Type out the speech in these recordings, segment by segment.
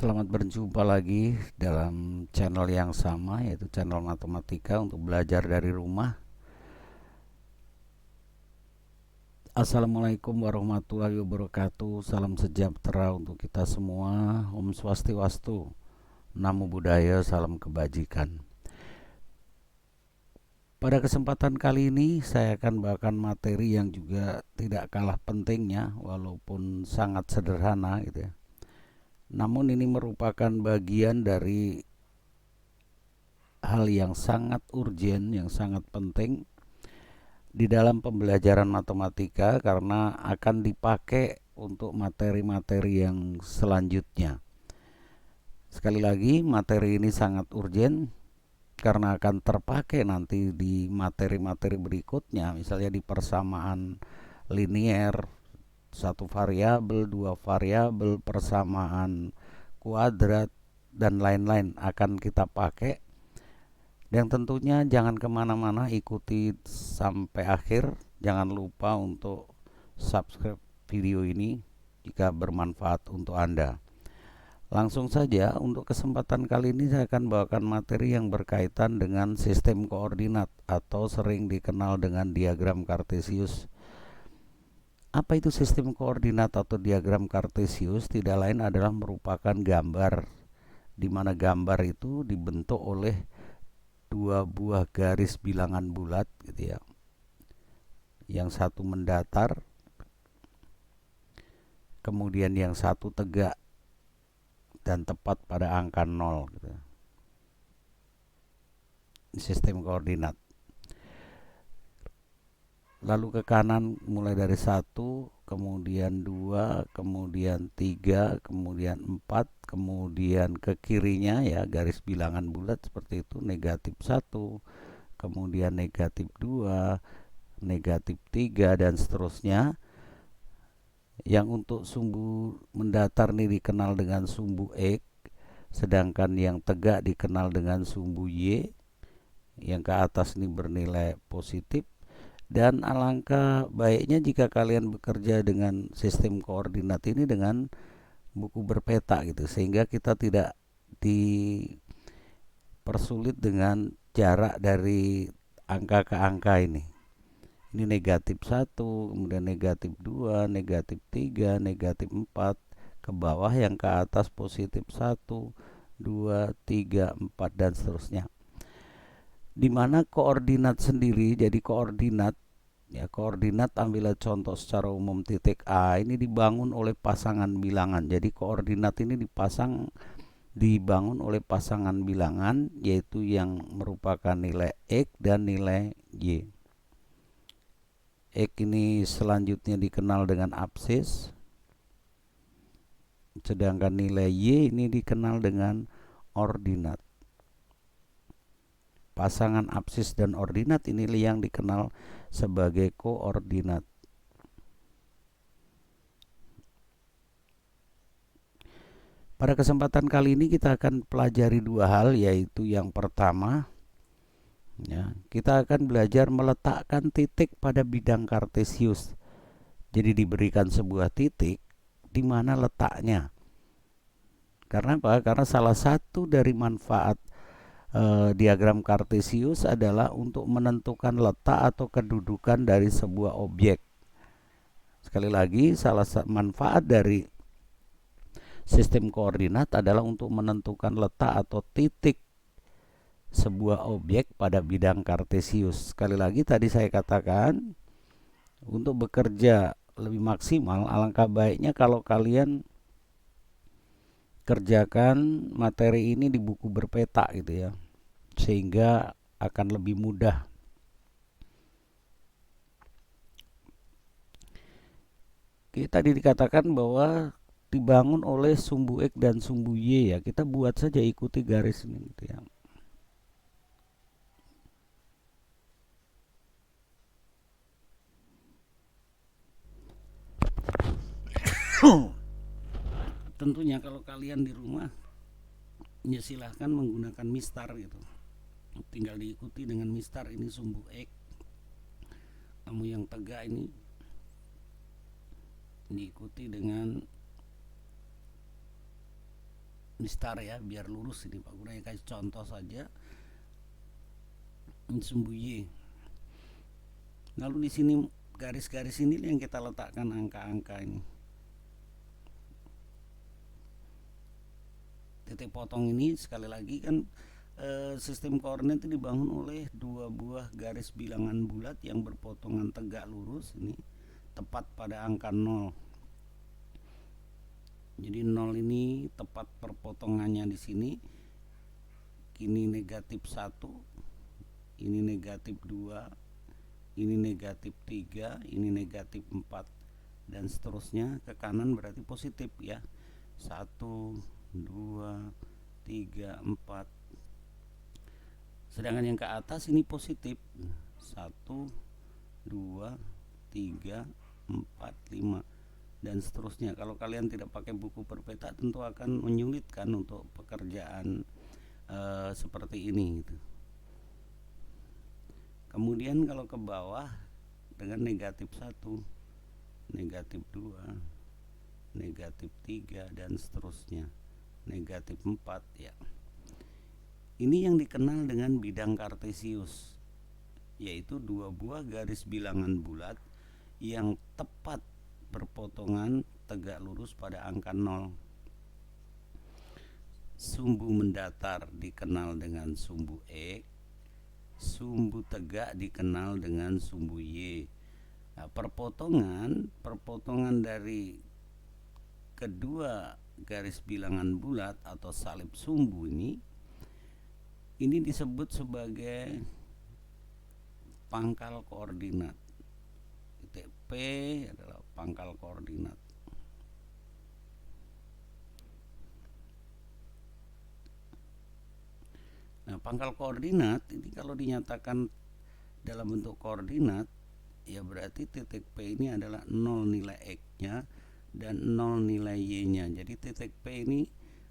Selamat berjumpa lagi dalam channel yang sama, yaitu channel matematika untuk belajar dari rumah. Assalamualaikum warahmatullahi wabarakatuh. Salam sejahtera untuk kita semua. Om Swastiwastu, Namo Buddhaya, salam kebajikan. Pada kesempatan kali ini saya akan bawakan materi yang juga tidak kalah pentingnya, walaupun sangat sederhana gitu ya. Namun ini merupakan bagian dari hal yang sangat urgen, yang sangat penting di dalam pembelajaran matematika karena akan dipakai untuk materi-materi yang selanjutnya. Sekali lagi, materi ini sangat urgen karena akan terpakai nanti di materi-materi berikutnya, misalnya di persamaan linier, satu variabel, dua variabel, persamaan kuadrat, dan lain-lain akan kita pakai. Dan tentunya jangan kemana-mana, ikuti sampai akhir. Jangan lupa untuk subscribe video ini jika bermanfaat untuk Anda. Langsung saja, untuk kesempatan kali ini saya akan bawakan materi yang berkaitan dengan sistem koordinat atau sering dikenal dengan diagram Kartesius. Apa itu sistem koordinat atau diagram Kartesius? Tidak lain adalah merupakan gambar, di mana gambar itu dibentuk oleh dua buah garis bilangan bulat gitu ya. Yang satu mendatar, kemudian yang satu tegak dan tepat pada angka 0 gitu. Sistem koordinat. Lalu ke kanan mulai dari 1, kemudian 2, kemudian 3, kemudian 4, kemudian ke kirinya ya garis bilangan bulat seperti itu, negatif 1, kemudian negatif 2, negatif 3, dan seterusnya. Yang untuk sumbu mendatar ini dikenal dengan sumbu X, sedangkan yang tegak dikenal dengan sumbu Y. Yang ke atas ini bernilai positif. Dan alangkah baiknya jika kalian bekerja dengan sistem koordinat ini dengan buku berpeta gitu, sehingga kita tidak dipersulit dengan jarak dari angka ke angka ini. Ini negatif 1, kemudian negatif 2, negatif 3, negatif 4, ke bawah yang ke atas positif 1, 2, 3, 4, dan seterusnya. Di mana koordinat sendiri, jadi koordinat ya, koordinat ambillah contoh secara umum titik A ini dibangun oleh pasangan bilangan. Jadi koordinat ini dibangun oleh pasangan bilangan, yaitu yang merupakan nilai X dan nilai Y. X ini selanjutnya dikenal dengan absis, sedangkan nilai Y ini dikenal dengan ordinat. Pasangan absis dan ordinat ini yang dikenal sebagai koordinat. Pada kesempatan kali ini kita akan pelajari dua hal, yaitu yang pertama ya, kita akan belajar meletakkan titik pada bidang Kartesius. Jadi diberikan sebuah titik, di mana letaknya. Karena apa? Karena salah satu dari manfaat diagram Kartesius adalah untuk menentukan letak atau kedudukan dari sebuah objek. Sekali lagi, salah satu manfaat dari sistem koordinat adalah untuk menentukan letak atau titik sebuah objek pada bidang Kartesius. Sekali lagi tadi saya katakan, untuk bekerja lebih maksimal, alangkah baiknya kalau kalian kerjakan materi ini di buku berpeta gitu ya, sehingga akan lebih mudah. Tadi dikatakan bahwa dibangun oleh sumbu X dan sumbu Y ya. Kita buat saja, ikuti garis ini gitu ya. Tentunya kalau kalian di rumah ya silahkan menggunakan mistar gitu. Tinggal diikuti dengan mistar. Ini sumbu X. Kamu yang tegak ini diikuti dengan Ini star ya, biar lurus ini Pak Guru, kasih contoh saja. Ini sumbu Y. Lalu di sini garis-garis ini yang kita letakkan angka-angka ini. Titik potong ini sekali lagi kan sistem koordinat itu dibangun oleh dua buah garis bilangan bulat yang berpotongan tegak lurus ini tepat pada angka 0. Jadi 0 ini tepat perpotongannya di sini. Ini negatif 1, ini negatif 2, ini negatif 3, ini negatif 4, dan seterusnya ke kanan berarti positif ya. 1, 2, 3, 4. Sedangkan yang ke atas ini positif. 1, 2, 3, 4, 5, dan seterusnya. Kalau kalian tidak pakai buku perpeta tentu akan menyulitkan untuk pekerjaan seperti ini gitu. Kemudian kalau ke bawah dengan negatif 1, negatif 2, negatif 3, dan seterusnya, negatif 4 ya. Ini yang dikenal dengan bidang kartesius, yaitu dua buah garis bilangan bulat yang tepat berpotongan tegak lurus pada angka 0. Sumbu mendatar dikenal dengan sumbu X, sumbu tegak dikenal dengan sumbu Y. Nah, perpotongan dari kedua garis bilangan bulat atau salib sumbu ini disebut sebagai pangkal koordinat. Titik P adalah pangkal koordinat. Nah, pangkal koordinat ini kalau dinyatakan dalam bentuk koordinat ya berarti titik P ini adalah 0 nilai X-nya dan 0 nilai Y-nya. Jadi titik P ini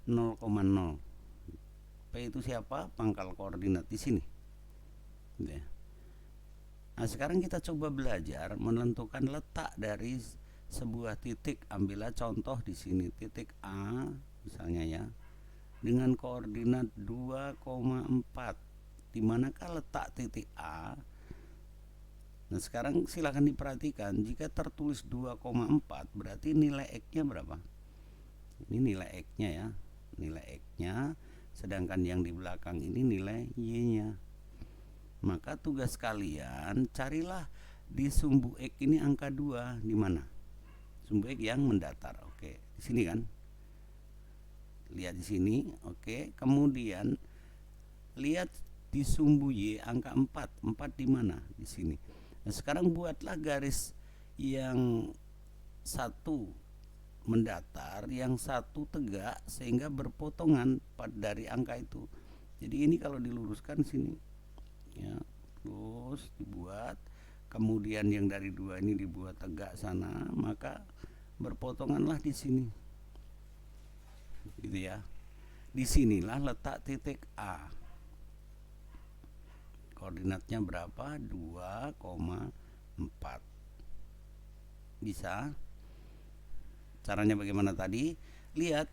0,0. P itu siapa? Pangkal koordinat di sini. Ya. Nah, sekarang kita coba belajar menentukan letak dari sebuah titik. Ambillah contoh di sini titik A misalnya ya, dengan koordinat 2,4. Di manakah letak titik A? Nah, sekarang silakan diperhatikan, jika tertulis 2,4 berarti nilai X-nya berapa? Ini nilai X-nya ya, nilai X-nya, sedangkan yang di belakang ini nilai Y-nya. Maka tugas kalian carilah di sumbu X ini angka 2 di mana? Sumbu X yang mendatar. Oke, di sini kan? Lihat di sini, oke. Kemudian lihat di sumbu Y angka 4. 4 di mana? Di sini. Nah, sekarang buatlah garis yang satu mendatar, yang satu tegak sehingga berpotongan dari angka itu. Jadi ini kalau diluruskan sini ya, terus dibuat, kemudian yang dari 2 ini dibuat tegak sana, maka berpotonganlah di sini. Gitu ya. Disinilah letak titik A. Koordinatnya berapa? 2,4. Bisa? Caranya bagaimana tadi? Lihat,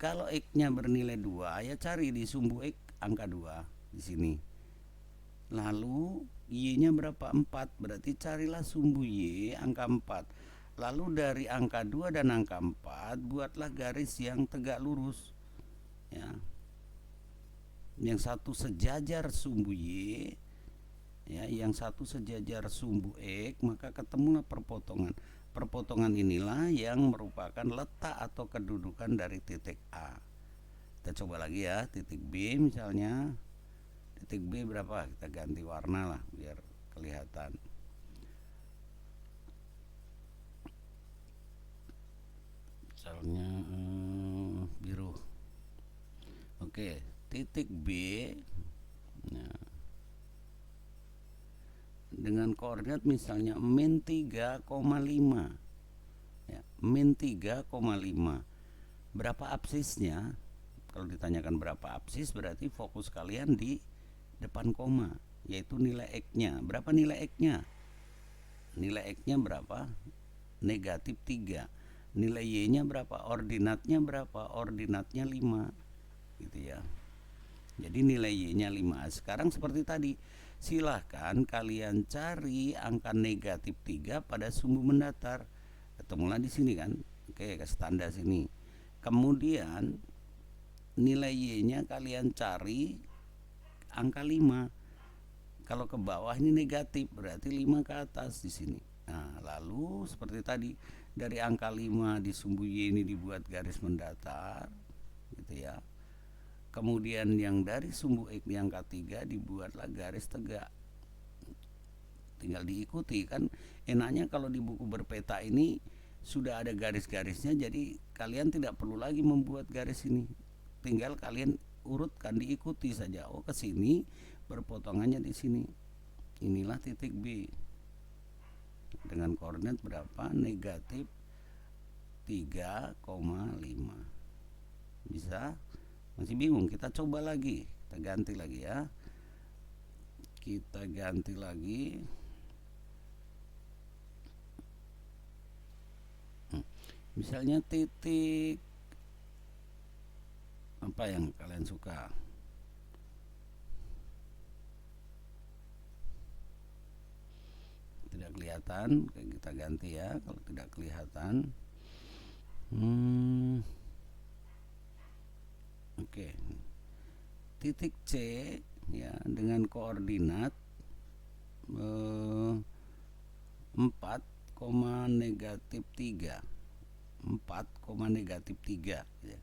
kalau X-nya bernilai 2, ya cari di sumbu X angka 2 di sini. Lalu Y-nya berapa? 4. Berarti carilah sumbu Y angka 4. Lalu dari angka 2 dan angka 4 buatlah garis yang tegak lurus. Ya. Yang satu sejajar sumbu Y, ya, yang satu sejajar sumbu X, maka ketemulah perpotongan. Perpotongan inilah yang merupakan letak atau kedudukan dari titik A. Kita coba lagi ya, titik B misalnya. Titik B berapa? Kita ganti warna lah biar kelihatan. Misalnya biru. Oke, titik B. Nah, dengan koordinat misalnya min 3,5 ya, min 3,5. Berapa absisnya? Kalau ditanyakan berapa absis berarti fokus kalian di depan koma, yaitu nilai X-nya. Berapa nilai X-nya? Nilai X-nya berapa? Negatif 3. Nilai Y-nya berapa? Ordinatnya berapa? Ordinatnya 5. gitu ya. Jadi nilai Y-nya 5. Sekarang seperti tadi, silahkan kalian cari angka negatif 3 pada sumbu mendatar. Ketemulah di sini kan. Oke, ke tanda sini. Kemudian nilai Y-nya kalian cari angka 5. Kalau ke bawah ini negatif, berarti 5 ke atas di sini. Nah, lalu seperti tadi, dari angka 5 di sumbu Y ini dibuat garis mendatar, gitu ya. Kemudian yang dari sumbu X di angka 3 dibuatlah garis tegak. Tinggal diikuti kan. Enaknya kalau di buku berpeta ini sudah ada garis-garisnya, jadi kalian tidak perlu lagi membuat garis ini. Tinggal kalian urutkan, diikuti saja. Oh, ke sini berpotongannya di sini. Inilah titik B. Dengan koordinat berapa? Negatif 3,5. Bisa? Masih bingung? Kita coba lagi. Kita ganti lagi ya. Kita ganti lagi. Misalnya titik apa yang kalian suka? Tidak kelihatan, kita ganti ya. Kalau tidak kelihatan, oke. Titik C ya dengan koordinat 4, negatif 3. 4, negatif 3 ya.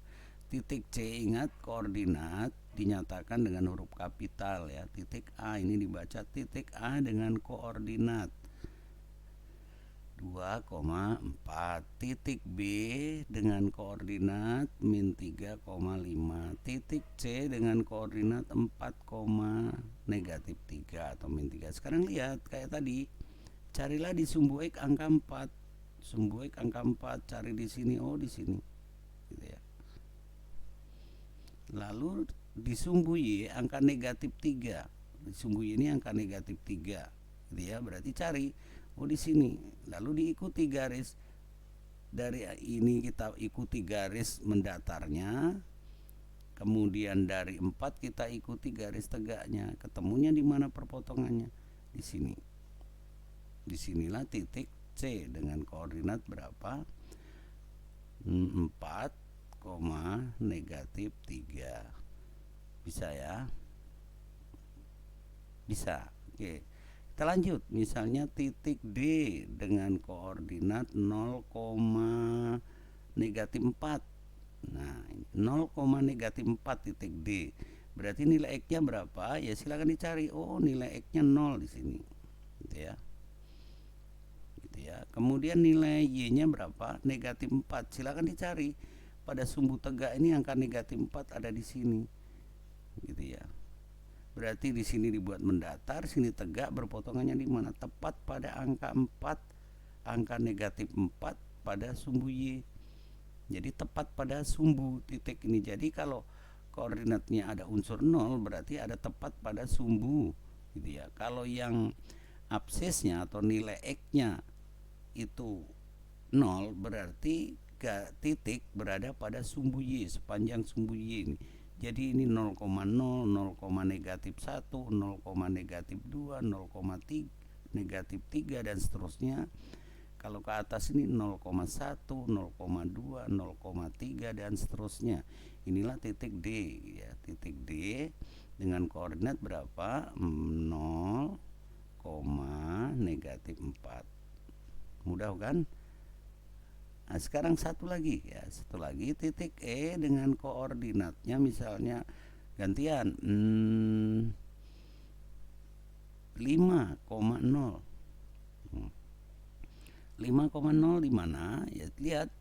Titik C, ingat koordinat dinyatakan dengan huruf kapital ya. Titik A ini dibaca titik A dengan koordinat 2,4. Titik B dengan koordinat min 3,5. Titik C dengan koordinat 4, negatif 3 atau min 3. Sekarang lihat kayak tadi, carilah di sumbu X angka 4. Sumbu X angka 4, cari di sini, oh di sini gitu ya. Lalu di sumbu Y angka negatif 3. Di sumbu Y ini angka negatif 3 gitu ya, berarti cari, oh di sini. Lalu diikuti garis. Dari ini kita ikuti garis mendatarnya. Kemudian dari 4 kita ikuti garis tegaknya. Ketemunya di mana perpotongannya? Di sini. Disinilah titik C dengan koordinat berapa? 4, negatif 3. Bisa ya? Bisa. Oke. Kita lanjut, misalnya titik D dengan koordinat 0, negatif 4. Nah, 0, negatif 4 titik D. Berarti nilai X-nya berapa? Ya silakan dicari. Oh, nilai X-nya 0 di sini. Gitu ya. Gitu ya. Kemudian nilai Y-nya berapa? Negatif 4. Silakan dicari. Pada sumbu tegak ini angka negatif 4 ada di sini. Gitu ya. Berarti di sini dibuat mendatar, sini tegak, berpotongannya di mana? Tepat pada angka 4, angka negatif 4 pada sumbu Y. Jadi tepat pada sumbu titik ini. Jadi kalau koordinatnya ada unsur 0, berarti ada tepat pada sumbu gitu ya. Kalau yang absisnya atau nilai X-nya itu 0, berarti titik berada pada sumbu Y, sepanjang sumbu Y ini. Jadi ini 0,0, 0, negatif 1, 0, negatif 2, 0,3, negatif 3 dan seterusnya. Kalau ke atas ini 0,1, 0,2, 0,3 dan seterusnya. Inilah titik D ya, titik D dengan koordinat berapa? 0, negatif 4. Mudah kan? Nah, sekarang satu lagi ya, satu lagi titik E dengan koordinatnya misalnya gantian 5,0. 5,0 di mana? Ya lihat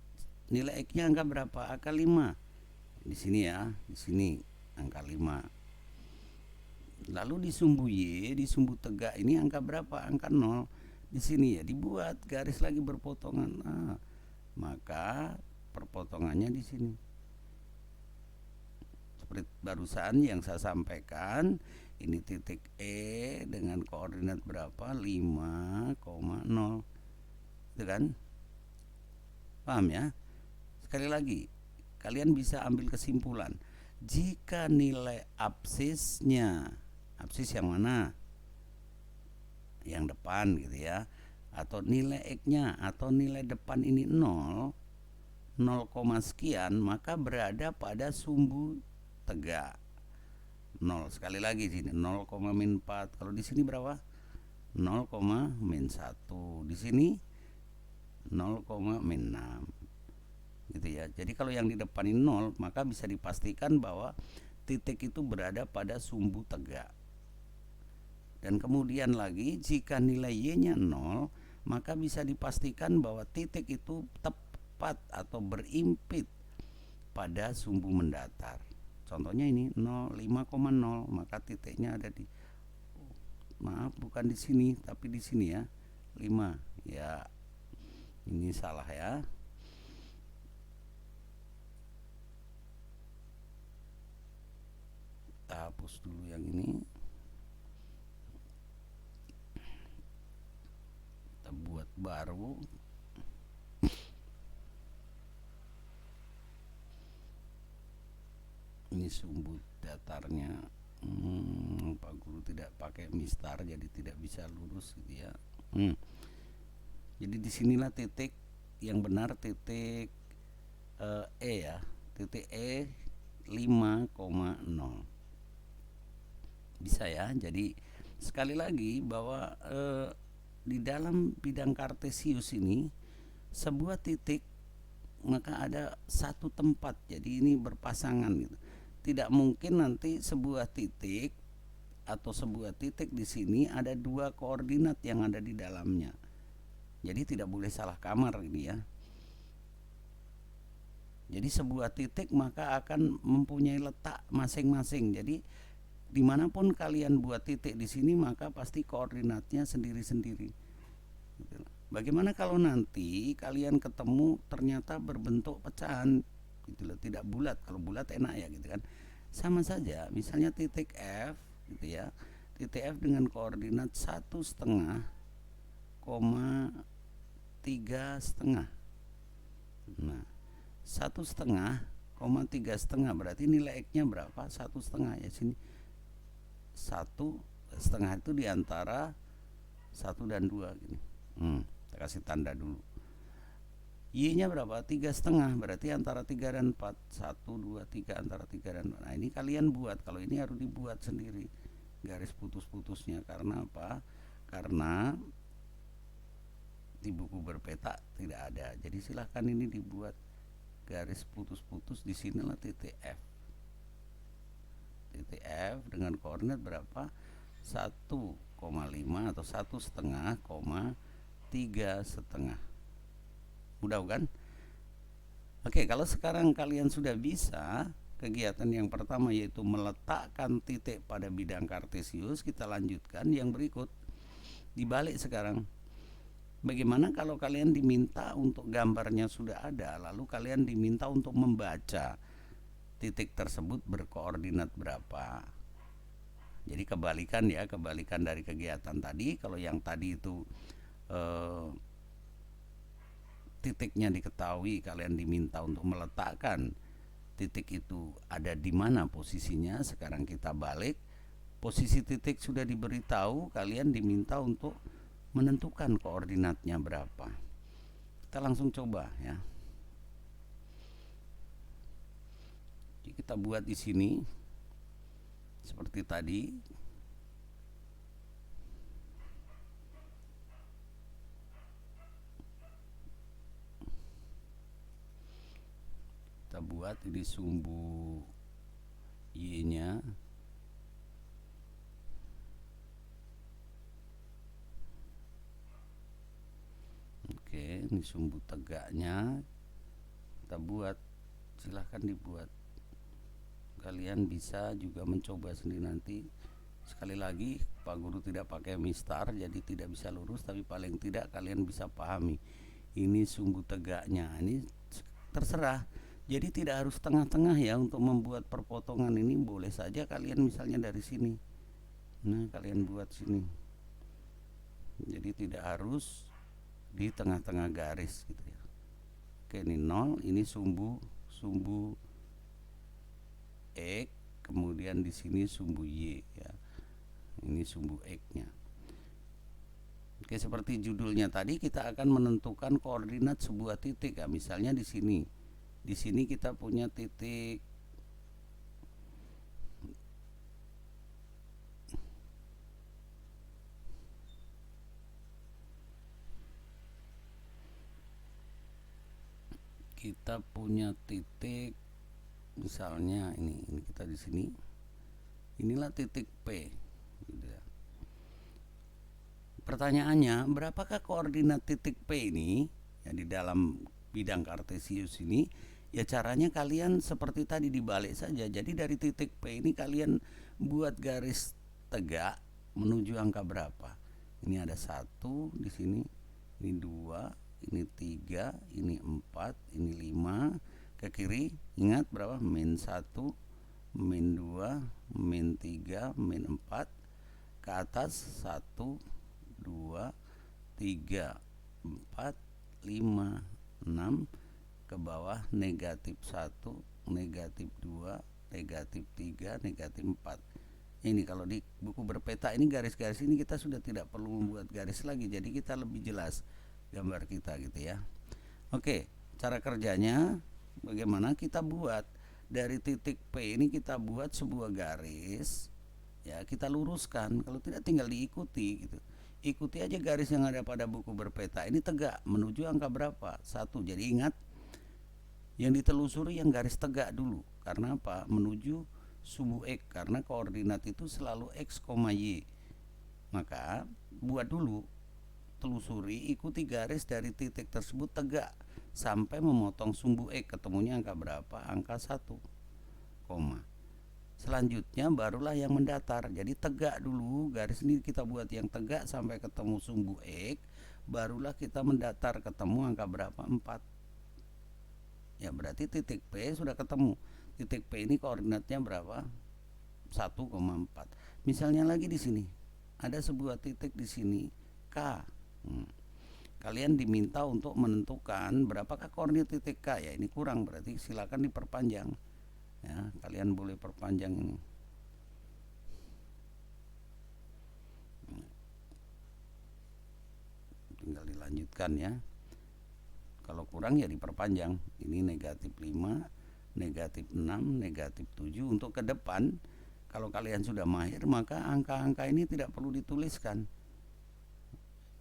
nilai X-nya angka berapa? Angka 5. Di sini ya, di sini angka 5. Lalu di sumbu Y, di sumbu tegak ini angka berapa? Angka 0. Di sini ya dibuat garis lagi berpotongan. Nah, maka perpotongannya di sini. Seperti barusan yang saya sampaikan, ini titik E dengan koordinat berapa? 5,0. Itu kan? Paham ya? Sekali lagi, kalian bisa ambil kesimpulan. Jika nilai absisnya, absis yang mana? Yang depan gitu ya. Atau nilai X-nya atau nilai depan ini 0, 0, sekian, maka berada pada sumbu tegak. 0 sekali lagi sini 0, min 4. Kalau di sini berapa? 0, min 1. Di sini 0, min 6. Gitu ya. Jadi kalau yang di depan ini 0, maka bisa dipastikan bahwa titik itu berada pada sumbu tegak. Dan kemudian lagi jika nilai Y-nya 0, maka bisa dipastikan bahwa titik itu tepat atau berimpit pada sumbu mendatar. Contohnya ini 0, 5,0, maka titiknya ada di, maaf bukan di sini tapi di sini ya, 5. Ya, ini salah ya. Kita hapus dulu yang ini. Kita buat baru. Ini sumbu datarnya. Pak Guru tidak pakai mistar jadi tidak bisa lurus gitu ya. Jadi disinilah titik yang benar, titik E ya, titik E 5,0 bisa ya. Jadi sekali lagi bahwa di dalam bidang kartesius ini sebuah titik maka ada satu tempat, jadi ini berpasangan gitu. Tidak mungkin nanti sebuah titik atau sebuah titik di sini ada dua koordinat yang ada di dalamnya. Jadi tidak boleh salah kamar ini ya. Jadi sebuah titik maka akan mempunyai letak masing-masing. Jadi dimanapun kalian buat titik di sini maka pasti koordinatnya sendiri-sendiri. Bagaimana kalau nanti kalian ketemu ternyata berbentuk pecahan, gitu loh, tidak bulat. Kalau bulat enak ya gitu kan. Sama saja, misalnya titik F, gitu ya. Titik F dengan koordinat 1,5, 3,5. Nah, 1,5, 3,5 berarti nilai X-nya berapa? 1,5 ya sini. 1,5 itu diantara 1 dan 2 gini. Kita kasih tanda dulu. Y-nya berapa? 3,5, berarti antara 3 dan 4. 1, 2, 3, antara 3 dan 4. Nah ini kalian buat, kalau ini harus dibuat sendiri garis putus-putusnya. Karena apa? Karena di buku berpeta tidak ada. Jadi silahkan ini dibuat garis putus-putus. Di sinilah titik F. Titik F dengan koordinat berapa? 1,5 atau 1,5, 3,5. Mudah kan? Oke, kalau sekarang kalian sudah bisa kegiatan yang pertama yaitu meletakkan titik pada bidang kartesius, kita lanjutkan yang berikut. Dibalik sekarang. Bagaimana kalau kalian diminta untuk gambarnya sudah ada, lalu kalian diminta untuk membaca titik tersebut berkoordinat berapa? Jadi kebalikan ya, kebalikan dari kegiatan tadi. Kalau yang tadi itu titiknya diketahui, kalian diminta untuk meletakkan titik itu ada di mana posisinya. Sekarang kita balik, posisi titik sudah diberitahu, kalian diminta untuk menentukan koordinatnya berapa. Kita langsung coba ya. Jadi kita buat di sini seperti tadi. Kita buat ini sumbu Y-nya. Oke, ini sumbu tegaknya. Kita buat, silahkan dibuat. Kalian bisa juga mencoba sendiri nanti. Sekali lagi, Pak Guru tidak pakai mistar, jadi tidak bisa lurus, tapi paling tidak kalian bisa pahami. Ini sumbu tegaknya. Ini terserah. Jadi tidak harus tengah-tengah ya untuk membuat perpotongan ini. Boleh saja kalian misalnya dari sini. Nah, kalian buat sini. Jadi tidak harus di tengah-tengah garis gitu ya. Oke, ini 0, ini sumbu X, kemudian di sini sumbu Y ya. Ini sumbu X-nya. Oke, seperti judulnya tadi, kita akan menentukan koordinat sebuah titik ya. Misalnya di sini. Di sini kita punya titik misalnya ini kita di sini. Inilah titik P gitu ya. Pertanyaannya, berapakah koordinat titik P ini ya di dalam bidang kartesius ini? Ya caranya kalian seperti tadi dibalik saja. Jadi dari titik P ini kalian buat garis tegak menuju angka berapa? Ini ada 1 di sini, ini 2, ini 3, ini 4, ini 5. Ke kiri ingat berapa? Min 1, min 2, min 3, min 4. Ke atas 1, 2, 3, 4, 5, 6. Ke bawah negatif 1, negatif 2, negatif 3, negatif 4. Ini kalau di buku berpeta ini garis-garis ini kita sudah tidak perlu membuat garis lagi, jadi kita lebih jelas gambar kita gitu ya. Oke, cara kerjanya bagaimana? Kita buat dari titik P ini, kita buat sebuah garis ya, kita luruskan. Kalau tidak tinggal diikuti gitu. Ikuti aja garis yang ada pada buku berpeta ini tegak menuju angka berapa? 1. Jadi ingat, yang ditelusuri yang garis tegak dulu. Karena apa? Menuju sumbu X, karena koordinat itu selalu X, Y. Maka buat dulu, telusuri, ikuti garis dari titik tersebut tegak sampai memotong sumbu X. Ketemunya angka berapa? Angka 1, selanjutnya barulah yang mendatar. Jadi tegak dulu, garis ini kita buat yang tegak sampai ketemu sumbu X, barulah kita mendatar ketemu angka berapa? 4. Ya berarti titik P sudah ketemu. Titik P ini koordinatnya berapa? 1,4. Misalnya lagi di sini ada sebuah titik di sini K. Kalian diminta untuk menentukan berapakah koordinat titik K ya. Ini kurang, berarti silakan diperpanjang. Ya, kalian boleh perpanjang ini. Tinggal dilanjutkan ya. Kalau kurang ya diperpanjang. Ini negatif 5, negatif 6, negatif 7. Untuk ke depan, kalau kalian sudah mahir, maka angka-angka ini tidak perlu dituliskan.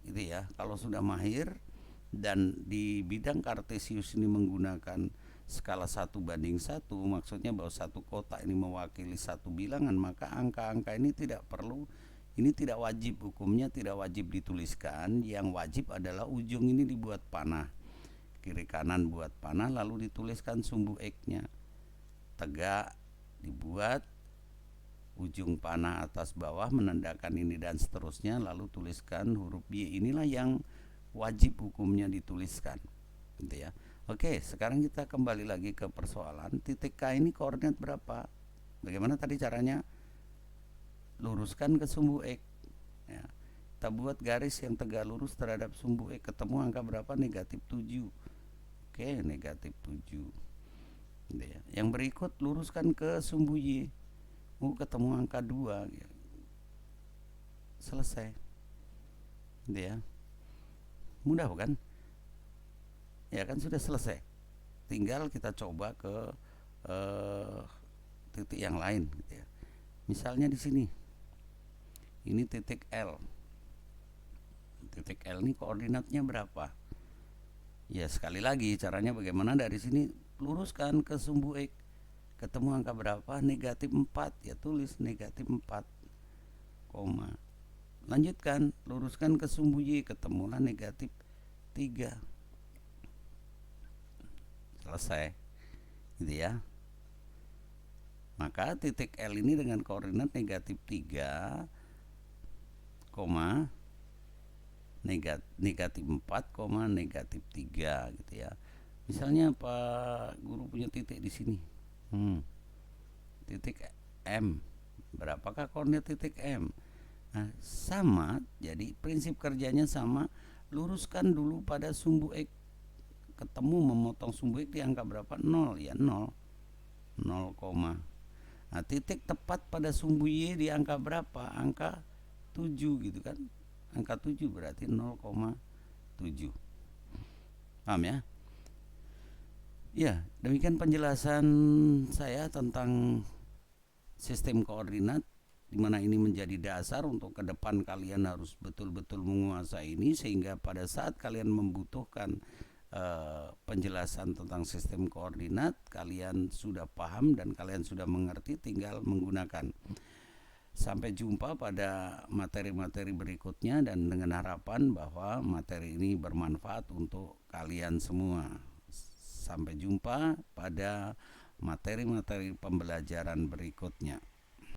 Gitu ya. Kalau sudah mahir dan di bidang kartesius ini menggunakan skala 1:1, maksudnya bahwa satu kotak ini mewakili satu bilangan, maka angka-angka ini tidak perlu, ini tidak wajib, hukumnya tidak wajib dituliskan. Yang wajib adalah ujung ini dibuat panah, kiri kanan buat panah, lalu dituliskan sumbu X-nya tegak, dibuat ujung panah atas bawah menandakan ini dan seterusnya, lalu tuliskan huruf Y. Inilah yang wajib hukumnya dituliskan gitu ya. Oke, sekarang kita kembali lagi ke persoalan. Titik K ini koordinat berapa? Bagaimana tadi caranya? Luruskan ke sumbu X ya. Kita buat garis yang tegak lurus terhadap sumbu X, ketemu angka berapa? Negatif 7. Oke, negatif 7 gitu ya. Yang berikut luruskan ke sumbu Y, ketemu angka 2 gitu. Selesai gitu ya. Mudah bukan? Ya kan, sudah selesai. Tinggal kita coba ke titik yang lain gitu ya. Misalnya di sini. Ini titik L. Titik L ini koordinatnya berapa? Ya sekali lagi caranya bagaimana? Dari sini luruskan ke sumbu X, ketemu angka berapa? Negatif 4. Ya tulis negatif 4, lanjutkan, luruskan ke sumbu Y, ketemulah negatif 3. Selesai gitu ya. Maka titik L ini dengan koordinat negatif 3, negatif 4, negatif 3 gitu ya. Misalnya Pak Guru punya titik di sini. Titik M. Berapakah koordinat titik M? Nah, sama, jadi prinsip kerjanya sama. Luruskan dulu pada sumbu X, ketemu memotong sumbu X di angka berapa? 0 ya, 0, Nah, titik tepat pada sumbu Y di angka berapa? Angka 7 gitu kan. Angka 7 berarti 0,7. Paham ya? Ya, demikian penjelasan saya tentang sistem koordinat, di mana ini menjadi dasar untuk ke depan kalian harus betul-betul menguasai ini, sehingga pada saat kalian membutuhkan penjelasan tentang sistem koordinat, kalian sudah paham dan kalian sudah mengerti, tinggal menggunakan. Sampai jumpa pada materi-materi berikutnya, dan dengan harapan bahwa materi ini bermanfaat untuk kalian semua. Sampai jumpa pada materi-materi pembelajaran berikutnya.